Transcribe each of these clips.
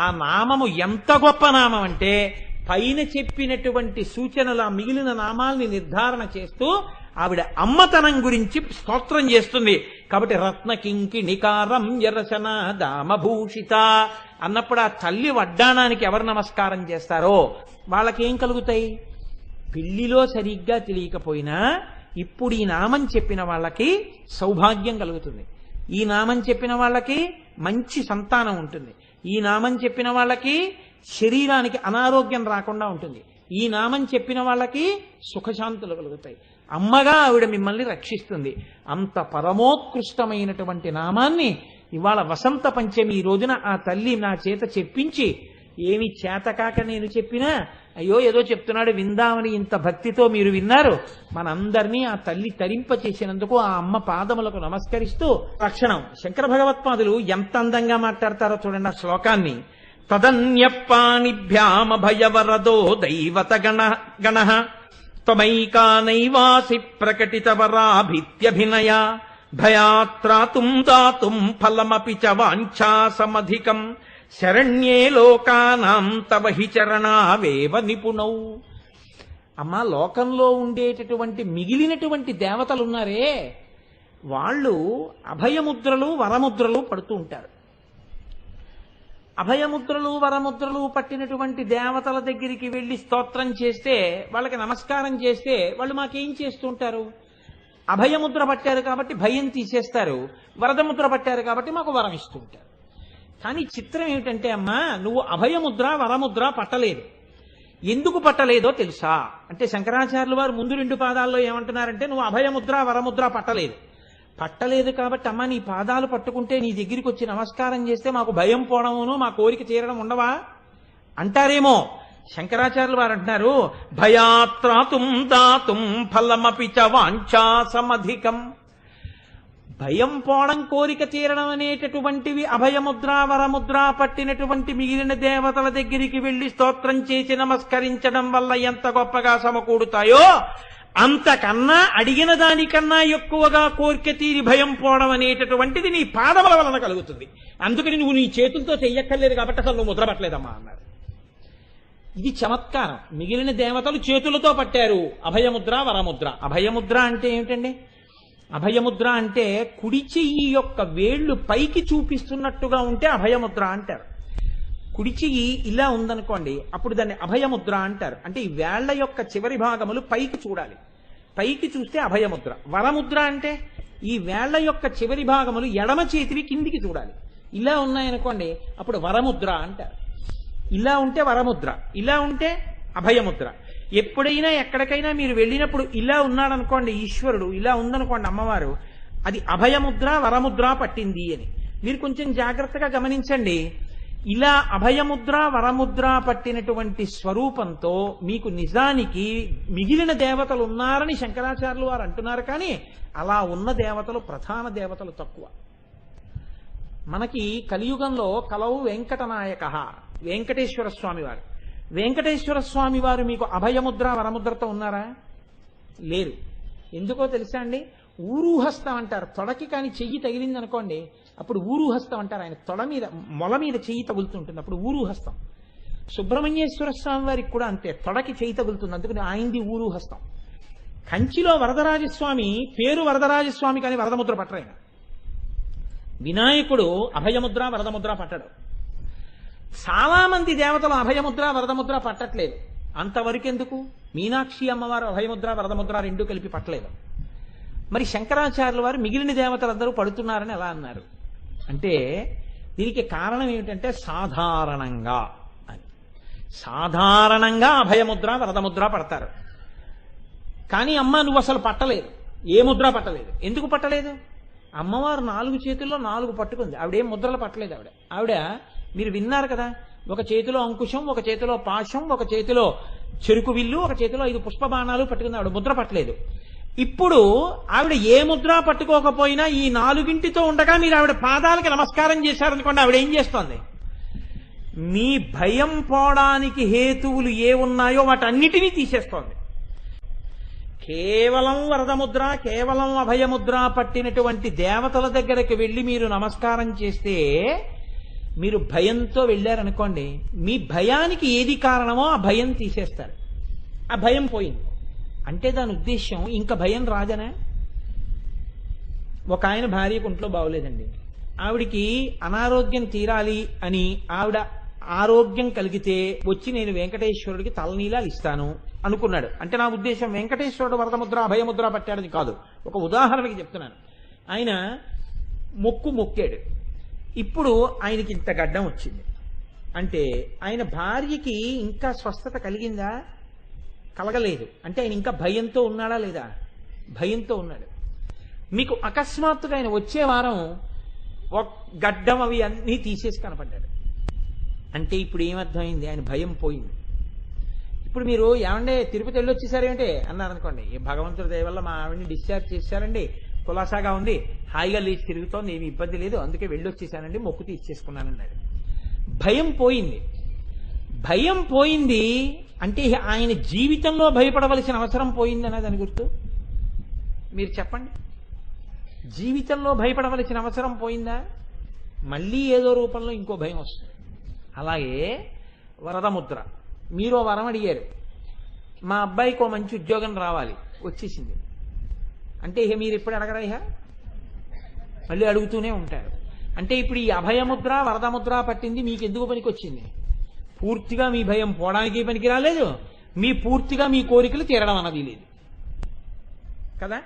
ఆ నామము ఎంత గొప్ప నామం అంటే పైన చెప్పినటువంటి సూచనల మిగిలిన నామాల్ని నిర్ధారణ చేస్తూ ఆవిడ అమ్మతనం గురించి స్తోత్రం చేస్తుంది. కాబట్టి రత్నకింకిణికారం యరసన దామభూషిత అన్నప్పుడు ఆ తల్లి వడ్డాణానికి ఎవరు నమస్కారం చేస్తారో వాళ్ళకేం కలుగుతాయి? పెళ్లిలో సరిగ్గా తెలియకపోయినా ఇప్పుడు ఈ నామం చెప్పిన వాళ్ళకి సౌభాగ్యం కలుగుతుంది. ఈ నామం చెప్పిన వాళ్ళకి మంచి సంతానం ఉంటుంది. ఈ నామం చెప్పిన వాళ్ళకి శరీరానికి అనారోగ్యం రాకుండా ఉంటుంది. ఈ నామం చెప్పిన వాళ్ళకి సుఖశాంతులు కలుగుతాయి. అమ్మగా ఆవిడ మిమ్మల్ని రక్షిస్తుంది. అంత పరమోత్కృష్టమైనటువంటి నామాన్ని ఇవాళ వసంత పంచమి రోజున ఆ తల్లి నా చేత చెప్పించి, ఏమి చేతకాక నేను చెప్పినా అయ్యో ఏదో చెప్తున్నాడు విందామని ఇంత భక్తితో మీరు విన్నారు. మనందరినీ ఆ తల్లి తరింప చేసినందుకు ఆ అమ్మ పాదములకు నమస్కరిస్తూ లక్షణం శంకర భగవత్పాదులు ఎంత అందంగా మాట్లాడతారో చూడండి ఆ శ్లోకాన్ని. తదన్యపానిభ్యామభయవరదో దైవత గణ త్వమైకా నైవాసి ప్రకటిత వరాభిత్యభినయ భయాత్రాతుం దాతుం ఫలమపి చ వాంఛాసమధికం శరణ్యే లోకానాం తవ హి చరణావేవ నిపుణౌ. అమ్మా, లోకంలో ఉండేటటువంటి మిగిలినటువంటి దేవతలున్నారే వాళ్ళు అభయముద్రలు వరముద్రలు పడుతూ ఉంటారు. అభయముద్రలు వరముద్రలు పట్టినటువంటి దేవతల దగ్గరికి వెళ్ళి స్తోత్రం చేస్తే, వాళ్ళకి నమస్కారం చేస్తే వాళ్ళు మాకేం చేస్తూ ఉంటారు? అభయముద్ర పట్టారు కాబట్టి భయం తీసేస్తారు, వరదముద్ర పట్టారు కాబట్టి మాకు వరం ఇస్తూ ఉంటారు. కానీ చిత్రం ఏమిటంటే అమ్మా, నువ్వు అభయముద్ర వరముద్ర పట్టలేదు. ఎందుకు పట్టలేదో తెలుసా అంటే శంకరాచార్యులు వారు ముందు 2 పాదాల్లో ఏమంటున్నారంటే, నువ్వు అభయముద్ర వరముద్ర పట్టలేదు కాబట్టి అమ్మ నీ పాదాలు పట్టుకుంటే నీ దగ్గరికి వచ్చి నమస్కారం చేస్తే మాకు భయం పోవడమును మా కోరిక తీరడం ఉండవా అంటారేమో. శంకరాచార్యులు వారు అంటున్నారు, భయాత్రాతుం దాతుం ఫలమపి చ వాంఛాసమధికం. భయం పోవడం కోరిక తీరడం అనేటటువంటివి అభయముద్ర వరముద్ర పట్టినటువంటి మిగిలిన దేవతల దగ్గరికి వెళ్లి స్తోత్రం చేసి నమస్కరించడం వల్ల ఎంత గొప్పగా సమకూడుతాయో, అంతకన్నా అడిగిన దానికన్నా ఎక్కువగా కోరిక తీరి భయం పోవడం అనేటటువంటిది నీ పాదముల వలన కలుగుతుంది. అందుకని నువ్వు నీ చేతులతో చెయ్యక్కర్లేదు కాబట్టి అసలు నువ్వు ముద్ర పట్టలేదమ్మా అన్నారు. ఇది చమత్కారం. మిగిలిన దేవతలు చేతులతో పట్టారు అభయముద్ర వరముద్ర. అభయముద్ర అంటే ఏమిటండి? అభయముద్ర అంటే కుడి చెయ్యి యొక్క వేళ్లు పైకి చూపిస్తున్నట్టుగా ఉంటే అభయముద్ర అంటారు. కుడి చెయ్యి ఇలా ఉందనుకోండి, అప్పుడు దాన్ని అభయముద్ర అంటారు. అంటే ఈ వేళ్ల యొక్క చివరి భాగములు పైకి చూడాలి, పైకి చూస్తే అభయముద్ర. వరముద్ర అంటే ఈ వేళ్ల యొక్క చివరి భాగములు ఎడమ చేతివి కిందికి చూడాలి. ఇలా ఉన్నాయనుకోండి అప్పుడు వరముద్ర అంటారు. ఇలా ఉంటే వరముద్ర, ఇలా ఉంటే అభయముద్ర. ఎప్పుడైనా ఎక్కడికైనా మీరు వెళ్ళినప్పుడు ఇలా ఉన్నాడనుకోండి ఈశ్వరుడు, ఇలా ఉందనుకోండి అమ్మవారు, అది అభయముద్ర వరముద్ర పట్టింది అని మీరు కొంచెం జాగ్రత్తగా గమనించండి. ఇలా అభయముద్ర వరముద్ర పట్టినటువంటి స్వరూపంతో మీకు నిజానికి మిగిలిన దేవతలు ఉన్నారని శంకరాచార్యులు వారు అంటున్నారు. కానీ అలా ఉన్న దేవతలు ప్రధాన దేవతలు తక్కువ. మనకి కలియుగంలో కలవు వెంకటనాయక వెంకటేశ్వర స్వామి వారు. వెంకటేశ్వర స్వామి వారు మీకు అభయముద్ర వరముద్రతో ఉన్నారా? లేరు. ఎందుకో తెలుసా అండి? ఊరుహస్తం అంటారు. తొడకి కానీ చెయ్యి తగిలింది అనుకోండి అప్పుడు ఊరుహస్తం అంటారు. ఆయన తొడ మీద మొల మీద చెయ్యి తగులుతుంటుంది, అప్పుడు ఊరుహస్తం. సుబ్రహ్మణ్యేశ్వర స్వామి వారికి కూడా అంతే, తొడకి చెయ్యి తగులుతుంది, అందుకని ఆయనది ఊరుహస్తం. కంచిలో వరదరాజస్వామి పేరు వరదరాజస్వామి కానీ వరదముద్ర పట్టరాయన. వినాయకుడు అభయముద్ర వరదముద్ర పట్టడు. చాలా మంది దేవతలు అభయముద్ర వరదముద్ర పట్టట్లేదు. అంతవరకు ఎందుకు? మీనాక్షి అమ్మవారు అభయముద్ర వరదముద్ర 2 కలిపి పట్టలేదు. మరి శంకరాచార్యుల వారు మిగిలిన దేవతలందరూ పడుతున్నారని ఎలా అన్నారు అంటే, దీనికి కారణం ఏమిటంటే సాధారణంగా అని. సాధారణంగా అభయముద్ర వరదముద్ర పడతారు. కానీ అమ్మ నువ్వు అసలు పట్టలేదు, ఏ ముద్ర పట్టలేదు. ఎందుకు పట్టలేదు? అమ్మవారు 4 చేతుల్లో 4 పట్టుకుంది. ఆవిడేం ముద్రలు పట్టలేదు. ఆవిడ మీరు విన్నారు కదా, ఒక చేతిలో అంకుశం, ఒక చేతిలో పాశం, ఒక చేతిలో చెరుకు విల్లు, ఒక చేతిలో 5 పుష్పబాణాలు పట్టుకుంది. ఆవిడ ముద్ర పట్టలేదు. ఇప్పుడు ఆవిడ ఏ ముద్ర పట్టుకోకపోయినా ఈ 4తో ఉండగా మీరు ఆవిడ పాదాలకి నమస్కారం చేశారనుకోండి, ఆవిడ ఏం చేస్తోంది? మీ భయం పోవడానికి హేతువులు ఏ ఉన్నాయో వాటన్నిటినీ తీసేస్తోంది. కేవలం వరదముద్ర కేవలం అభయముద్ర పట్టినటువంటి దేవతల దగ్గరికి వెళ్ళి మీరు నమస్కారం చేస్తే మీరు భయంతో వెళ్ళారనుకోండి, మీ భయానికి ఏది కారణమో ఆ భయం తీసేస్తారు. ఆ భయం పోయింది అంటే దాని ఉద్దేశం ఇంకా భయం రాదనే. ఒక ఆయన భార్యకు ఒంట్లో బాగోలేదండి, ఆవిడికి అనారోగ్యం తీరాలి అని ఆవిడ ఆరోగ్యం కలిగితే వచ్చి నేను వెంకటేశ్వరుడికి తలనీలాలు ఇస్తాను అనుకున్నాడు. అంటే నా ఉద్దేశం వెంకటేశ్వరుడు వరదముద్ర అభయముద్ర పట్టాడని కాదు, ఒక ఉదాహరణకి చెప్తున్నాను. ఆయన మొక్కాడు, ఇప్పుడు ఆయనకి ఇంత గడ్డం వచ్చింది అంటే ఆయన భార్యకి ఇంకా స్వస్థత కలిగిందా? కలగలేదు. అంటే ఆయన ఇంకా భయంతో ఉన్నాడా లేదా? భయంతో ఉన్నాడు. మీకు అకస్మాత్తుగా ఆయన వచ్చే వారం గడ్డం అవి అన్నీ తీసేసి కనపడ్డాడు అంటే ఇప్పుడు ఏమర్థమైంది? ఆయన భయం పోయింది. ఇప్పుడు మీరు ఏమంటే తిరుపతి వెళ్ళొచ్చేసారేంటే అన్నారనుకోండి, ఏ భగవంతుడి దయ వల్ల మా ఆవిడని డిశ్చార్జ్ చేశారండి, కులాసాగా ఉంది, హాయిగా లేచి తిరుగుతోంది, ఏమి ఇబ్బంది లేదు, అందుకే వెళ్ళొచ్చేసానండి, మొక్కు తీసేసుకున్నానన్నాడు. భయం పోయింది. భయం పోయింది అంటే ఆయన జీవితంలో భయపడవలసిన అవసరం పోయిందన్న దాని గుర్తు మీరు చెప్పండి. జీవితంలో భయపడవలసిన అవసరం పోయిందా? మళ్ళీ ఏదో రూపంలో ఇంకో భయం వస్తుంది. అలాగే వరదముద్ర, మీరు వరం అడిగారు, మా అబ్బాయికి ఓ మంచి ఉద్యోగం రావాలి, వచ్చేసింది అంటే ఇక మీరు ఎప్పుడు అడగరా? ఇక మళ్ళీ అడుగుతూనే ఉంటారు. అంటే ఇప్పుడు ఈ అభయముద్ర వరదముద్ర పట్టింది మీకు ఎందుకు పనికి వచ్చింది? పూర్తిగా మీ భయం పోవడానికి పనికి రాలేదు, మీ పూర్తిగా మీ కోరికలు తీరడం అన్నది లేదు కదా.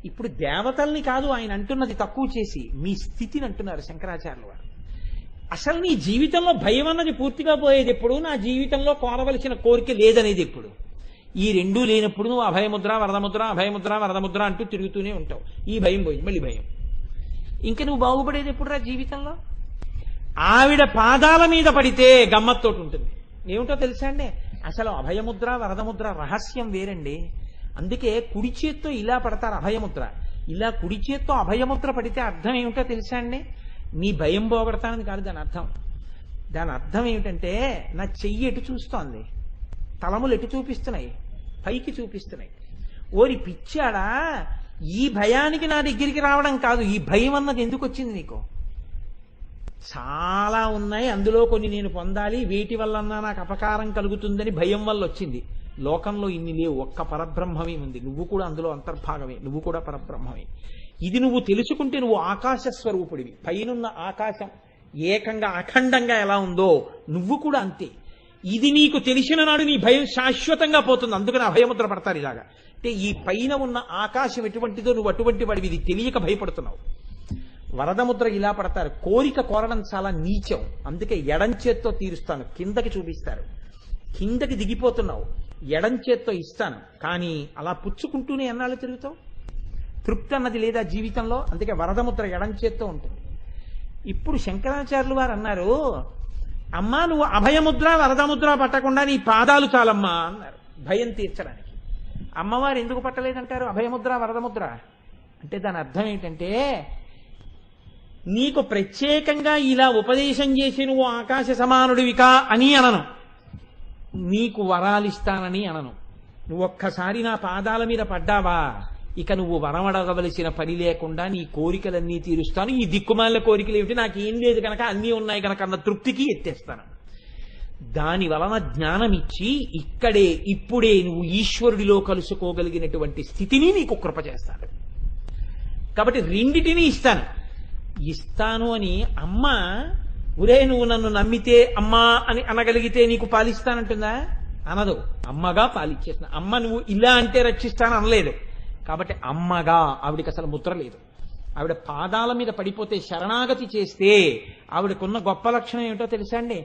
ఇప్పుడు దేవతల్ని కాదు ఆయన అంటున్నది తక్కువ చేసి, మీ స్థితిని అంటున్నారు శంకరాచార్యుల వారు. అసలు నీ జీవితంలో భయం అన్నది పూర్తిగా పోయేది ఎప్పుడు? నా జీవితంలో కోరవలసిన కోరిక లేదనేది ఎప్పుడు? ఈ రెండూ లేనప్పుడు నువ్వు అభయముద్ర వరదముద్ర అభయముద్ర వరదముద్ర అంటూ తిరుగుతూనే ఉంటావు. ఈ భయం పోయింది, మళ్ళీ భయం. ఇంకా నువ్వు బాగుపడేది ఎప్పుడురా జీవితంలో? ఆవిడ పాదాల మీద పడితే గమ్మత్తోటి ఉంటుంది. ఏమిటో తెలుసా అండి, అసలు అభయముద్ర వరదముద్ర రహస్యం వేరండి. అందుకే కుడి చేత్తో ఇలా పడతారు అభయముద్ర, ఇలా కుడి చేత్తో అభయముద్ర పడితే అర్థం ఏమిటో తెలుసా అండి? నీ భయం పోగొడతానని కాదు దాని అర్థం. దాని అర్థం ఏమిటంటే, నా చెయ్యి ఎటు చూస్తోంది, తలములు ఎటు చూపిస్తున్నాయి, పైకి చూపిస్తున్నాయి. ఓరి పిచ్చాడా, ఈ భయానికి నా దగ్గరికి రావడం కాదు, ఈ భయం అన్నది ఎందుకు వచ్చింది నీకు? చాలా ఉన్నాయి, అందులో కొన్ని నేను పొందాలి, వేటి వల్లన్నా నాకు అపకారం కలుగుతుందని భయం వల్ల వచ్చింది. లోకంలో ఇన్ని లేవు, ఒక్క పరబ్రహ్మమే ఉంది, నువ్వు కూడా అందులో అంతర్భాగమే, నువ్వు కూడా పరబ్రహ్మమే. ఇది నువ్వు తెలుసుకుంటే నువ్వు ఆకాశ స్వరూపుడివి. పైనున్న ఆకాశం ఏకంగా అఖండంగా ఎలా ఉందో నువ్వు కూడా అంతే. ఇది నీకు తెలిసిన నాడు నీ భయం శాశ్వతంగా పోతుంది. అందుకని అభయముద్ర పడతారు ఇలాగా. అంటే ఈ పైన ఉన్న ఆకాశం ఎటువంటిదో నువ్వు అటువంటి వాడివి, ఇది తెలియక భయపడుతున్నావు. వరదముద్ర ఇలా పడతారు, కోరిక కోరడం చాలా నీచం, అందుకే ఎడం చేత్తో తీరుస్తాను, కిందకి చూపిస్తారు, కిందకి దిగిపోతున్నావు, ఎడం చేత్తో ఇస్తాను, కానీ అలా పుచ్చుకుంటూనే ఎన్నాళ్ళు తిరుగుతావు? తృప్తి అన్నది లేదా జీవితంలో? అందుకే వరదముద్ర ఎడం చేత్తో ఉంటుంది. ఇప్పుడు శంకరాచార్యులు వారు అన్నారు, అమ్మా నువ్వు అభయముద్ర వరదముద్ర పట్టకుండా నీ పాదాలు చాలమ్మా అన్నారు భయం తీర్చడానికి. అమ్మవారు ఎందుకు పట్టలేదంటారు అభయముద్ర వరదముద్ర అంటే? దాని అర్థం ఏంటంటే, నీకు ప్రత్యేకంగా ఇలా ఉపదేశం చేసి నువ్వు ఆకాశ సమానుడివికా అని అనను, నీకు వరాలిస్తానని అనను. నువ్వు ఒక్కసారి నా పాదాల మీద పడ్డావా, ఇక నువ్వు వరం అడగవలసిన పని లేకుండా నీ కోరికలన్నీ తీరుస్తాను. ఈ దిక్కుమాల కోరికలు ఏమిటి, నాకేం లేదు కనుక అన్నీ ఉన్నాయి కనుక అన్న తృప్తికి ఎత్తేస్తాను. దాని వలన జ్ఞానం ఇచ్చి ఇక్కడే ఇప్పుడే నువ్వు ఈశ్వరుడిలో కలుసుకోగలిగినటువంటి స్థితిని నీకు కృప చేస్తాను. కాబట్టి రెండిటిని ఇస్తాను అని అమ్మ, ఒరే నువ్వు నన్ను నమ్మితే అమ్మా అని అనగలిగితే నీకు పాలిస్తానంటుందా? అనదు. అమ్మగా పాలిచ్చేస్తున్నా. అమ్మ నువ్వు ఇలా అంటే రక్షిస్తాను అనలేదు. కాబట్టి అమ్మగా ఆవిడికి అసలు ముద్ర లేదు. ఆవిడ పాదాల మీద పడిపోతే శరణాగతి చేస్తే ఆవిడకున్న గొప్ప లక్షణం ఏమిటో తెలుసా అండి?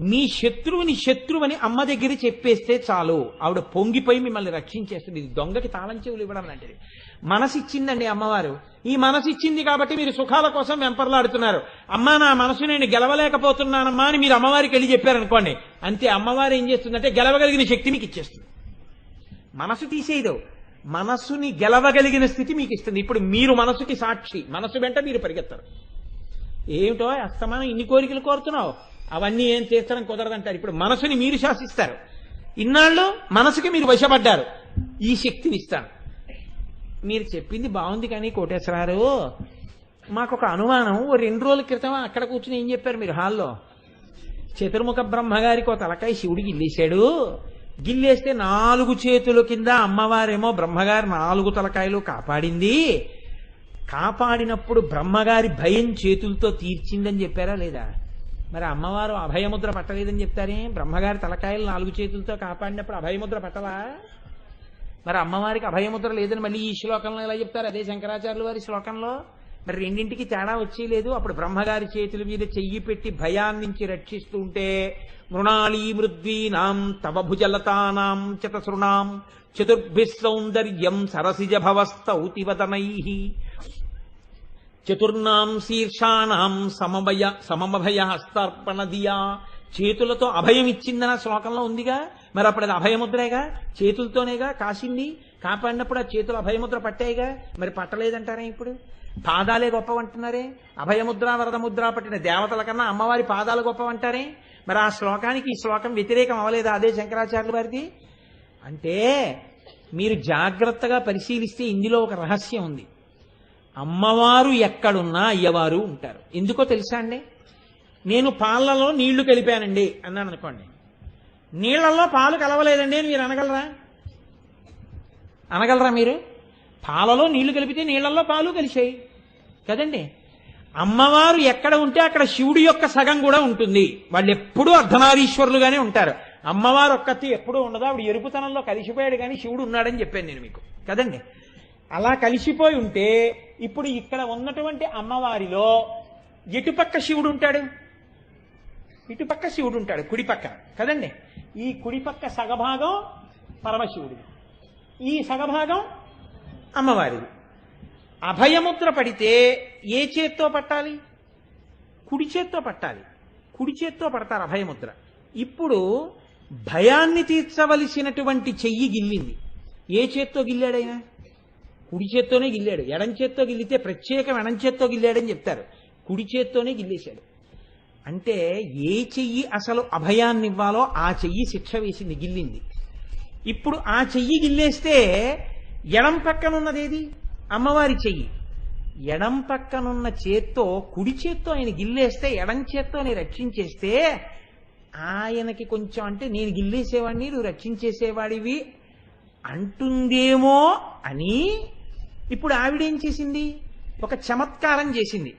మీ శత్రువుని శత్రువని అమ్మ దగ్గర చెప్పేస్తే చాలు, ఆవిడ పొంగిపోయి మిమ్మల్ని రక్షించేస్తుంది. ఇది దొంగకి తాళం చెవులు ఇవ్వడం లాంటిది. మనసిచ్చిందండి అమ్మవారు. ఈ మనసిచ్చింది కాబట్టి మీరు సుఖాల కోసం వెంపర్లాడుతున్నారు. అమ్మా నా మనసు నేను గెలవలేకపోతున్నానమ్మా అని మీరు అమ్మవారికి వెళ్ళి చెప్పారనుకోండి, అంతే. అమ్మవారు ఏం చేస్తుందంటే గెలవగలిగిన శక్తి మీకు ఇచ్చేస్తుంది. మనసు తీసేయదు, మనసుని గెలవగలిగిన స్థితి మీకు ఇస్తుంది. ఇప్పుడు మీరు మనసుకి సాక్షి, మనసు వెంట మీరు పరిగెత్తారు. ఏమిటో అస్తమానం ఇన్ని కోరికలు కోరుతున్నావు, అవన్నీ ఏం చేస్తారని కుదరదంటారు. ఇప్పుడు మనసుని మీరు శాసిస్తారు. ఇన్నాళ్ళు మనసుకి మీరు వశపడ్డారు, ఈ శక్తిని ఇస్తాను. మీరు చెప్పింది బాగుంది కానీ కోటేశ్వరారు, మాకు ఒక అనుమానం, ఓ 2 రోజుల క్రితం అక్కడ కూర్చుని ఏం చెప్పారు మీరు హాల్లో? చతుర్ముఖ బ్రహ్మగారికి ఒక తలకాయ శివుడు గిల్లేశాడు, గిల్లేస్తే 4 చేతుల కింద అమ్మవారేమో బ్రహ్మగారి 4 తలకాయలు కాపాడింది, కాపాడినప్పుడు బ్రహ్మగారి భయం చేతులతో తీర్చిందని చెప్పారా లేదా? మరి అమ్మవారు అభయముద్ర పట్టలేదని చెప్తారే, బ్రహ్మగారి తలకాయలు 4 చేతులతో కాపాడినప్పుడు అభయముద్ర పట్టవా? మరి అమ్మవారికి అభయముద్ర లేదని మళ్ళీ ఈ శ్లోకంలో ఎలా చెప్తారు? అదే శంకరాచార్యుల వారి శ్లోకంలో. మరి రెండింటికి తేడా వచ్చేలేదు. అప్పుడు బ్రహ్మగారి చేతుల మీద చెయ్యి పెట్టి భయాన్నించి రక్షిస్తూ ఉంటే మృణాళీ మృద్వీనాం తవ భుజలతానాం చతసృణాం చతుర్భిః సౌందర్యం సరసిజ భవస్తౌతివదనైః చతుర్నాం శీర్షాణాం సమమభయ హస్తార్పణ దియా. చేతులతో అభయం ఇచ్చిందన్న శ్లోకంలో ఉందిగా. మరి అప్పుడు అది అభయముద్రేగా, చేతులతోనేగా కాసింది. కాపాడినప్పుడు ఆ చేతులు అభయముద్ర పట్టాయిగా. మరి పట్టలేదంటారే ఇప్పుడు? పాదాలే గొప్పవంటున్నారే. అభయముద్ర వరదముద్ర పట్టిన దేవతల కన్నా అమ్మవారి పాదాలు గొప్పవంటారే. మరి ఆ శ్లోకానికి ఈ శ్లోకం వ్యతిరేకం అవ్వలేదా అదే శంకరాచార్యుల వారిది? అంటే మీరు జాగ్రత్తగా పరిశీలిస్తే ఇందులో ఒక రహస్యం ఉంది. అమ్మవారు ఎక్కడున్నా అయ్యవారు ఉంటారు. ఎందుకో తెలుసా అండి? నేను పాలలో నీళ్లు కలిపానండి అన్నాను అనుకోండి, నీళ్లలో పాలు కలవలేదండి అని మీరు అనగలరా? అనగలరా మీరు? పాలలో నీళ్లు కలిపితే నీళ్లలో పాలు కలిసాయి కదండి. అమ్మవారు ఎక్కడ ఉంటే అక్కడ శివుడి యొక్క సగం కూడా ఉంటుంది. వాళ్ళు ఎప్పుడూ అర్ధనారీశ్వరులుగానే ఉంటారు. అమ్మవారు ఒక్కతి ఎప్పుడూ ఉండదు. ఆవిడ ఎరుపుతనంలో కలిసిపోయాడు కానీ శివుడు ఉన్నాడని చెప్పాను నేను మీకు కదండి. అలా కలిసిపోయి ఉంటే ఇప్పుడు ఇక్కడ ఉన్నటువంటి అమ్మవారిలో ఎటుపక్క శివుడు ఉంటాడు? ఇటుపక్క శివుడు ఉంటాడు, కుడిపక్క కదండి. ఈ కుడిపక్క సగభాగం పరమశివుడిది, ఈ సగభాగం అమ్మవారిది. అభయముద్ర పడితే ఏ చేత్తో పట్టాలి? కుడి చేత్తో పట్టాలి. కుడి చేత్తో పడతారు అభయముద్ర. ఇప్పుడు భయాన్ని తీర్చవలసినటువంటి చెయ్యి గిల్లింది. ఏ చేత్తో గిల్లాడైనా? కుడి చేత్తోనే గిల్లాడు. ఎడం చేత్తో గిల్లితే ప్రత్యేకం ఎడం చేత్తో గిల్లాడని చెప్తారు. కుడి చేత్తోనే గిల్లేశాడు. అంటే ఏ చెయ్యి అసలు అభయాన్ని ఇవ్వాలో ఆ చెయ్యి శిక్ష వేసింది, గిల్లింది. ఇప్పుడు ఆ చెయ్యి గిల్లేస్తే ఎడం పక్కనున్నదేది? అమ్మవారి చెయ్యి. ఎడం పక్కనున్న చేత్తో కుడి చేత్తో ఆయన గిల్లేస్తే ఎడం చేత్తోని రక్షించేస్తే ఆయనకి కొంచెం అంటే నేను గిల్లేసేవాడిని నువ్వు రక్షించేసేవాడివి అంటుందేమో అని ఇప్పుడు ఆవిడేం చేసింది? ఒక చమత్కారం చేసింది.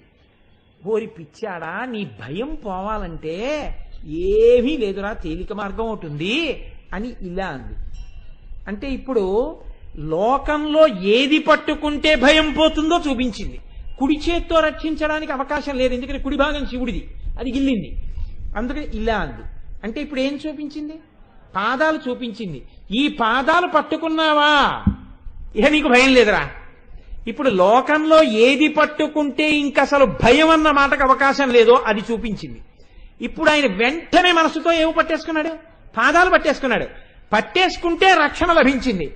ఓరి పిచ్చాడా, నీ భయం పోవాలంటే ఏమీ లేదురా, తేలిక మార్గం అవుతుంది అని ఇలా అంది. అంటే ఇప్పుడు లోకంలో ఏది పట్టుకుంటే భయం పోతుందో చూపించింది. కుడి చేత్తో రక్షించడానికి అవకాశం లేదు, ఎందుకంటే కుడి భాగం శివుడిది, అది గిల్లింది. అందుకని ఇలా అంది. అంటే ఇప్పుడు ఏం చూపించింది? పాదాలు చూపించింది. ఈ పాదాలు పట్టుకున్నావా ఇక నీకు భయం లేదురా. ఇప్పుడు లోకంలో ఏది పట్టుకుంటే ఇంకసలు భయం అన్న మాటకు అవకాశం లేదో అది చూపించింది. ఇప్పుడు ఆయన వెంటనే మనసుతో ఏమి పట్టేసుకున్నాడు? పాదాలు పట్టేసుకున్నాడు. పట్టేసుకుంటే రక్షణ లభించింది.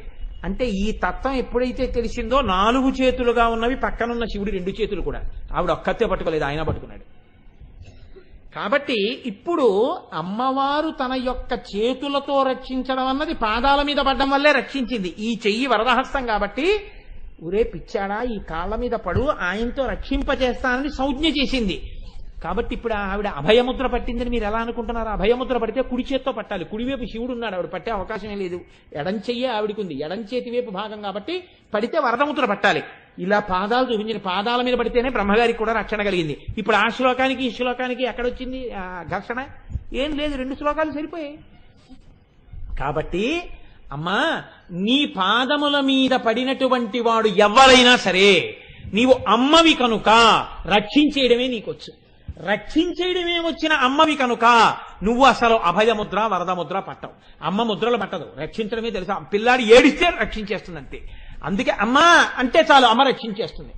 అంటే ఈ తత్వం ఎప్పుడైతే తెలిసిందో 4 చేతులుగా ఉన్నవి పక్కనున్న శివుడి 2 చేతులు కూడా ఆవిడ ఒక్కతే పట్టుకోలేదు, ఆయన పట్టుకున్నాడు. కాబట్టి ఇప్పుడు అమ్మవారు తన యొక్క చేతులతో రక్షించడం అన్నది పాదాల మీద పడ్డం వల్లే రక్షించింది. ఈ చెయ్యి వరదహస్తం కాబట్టి ఊరే పిచ్చాడా ఈ కాళ్ళ మీద పడు, ఆయనతో రక్షింపజేస్తానని సంజ్ఞ చేసింది. కాబట్టి ఇప్పుడు ఆవిడ అభయముద్ర పట్టిందని మీరు ఎలా అనుకుంటున్నారు? అభయముద్ర పడితే కుడి చేత్తో పట్టాలి. కుడివైపు శివుడు ఉన్నాడు, ఆవిడ పట్టే అవకాశమే లేదు. ఎడం చెయ్యే ఆవిడికి ఉంది, ఎడం చేతి వైపు భాగం కాబట్టి పడితే వరదముద్ర పట్టాలి. ఇలా పాదాలు చూపించిన పాదాల మీద పడితేనే బ్రహ్మగారికి కూడా రక్షణ కలిగింది. ఇప్పుడు ఆ శ్లోకానికి ఈ శ్లోకానికి ఎక్కడొచ్చింది ఘర్షణ? ఏం లేదు, 2 శ్లోకాలు సరిపోయాయి. కాబట్టి అమ్మా, నీ పాదముల మీద పడినటువంటి వాడు ఎవరైనా సరే నీవు అమ్మవి కనుక రక్షించేయడమే నీకొచ్చు. రక్షించేయడమే వచ్చిన అమ్మవి కనుక నువ్వు అసలు అభయముద్ర వరదముద్ర పట్టవు. అమ్మ ముద్రలు పట్టదు, రక్షించడమే తెలుసా. పిల్లాడు ఏడిస్తే రక్షించేస్తుంది అంతే. అందుకే అమ్మ అంటే చాలు అమ్మ రక్షించేస్తుంది.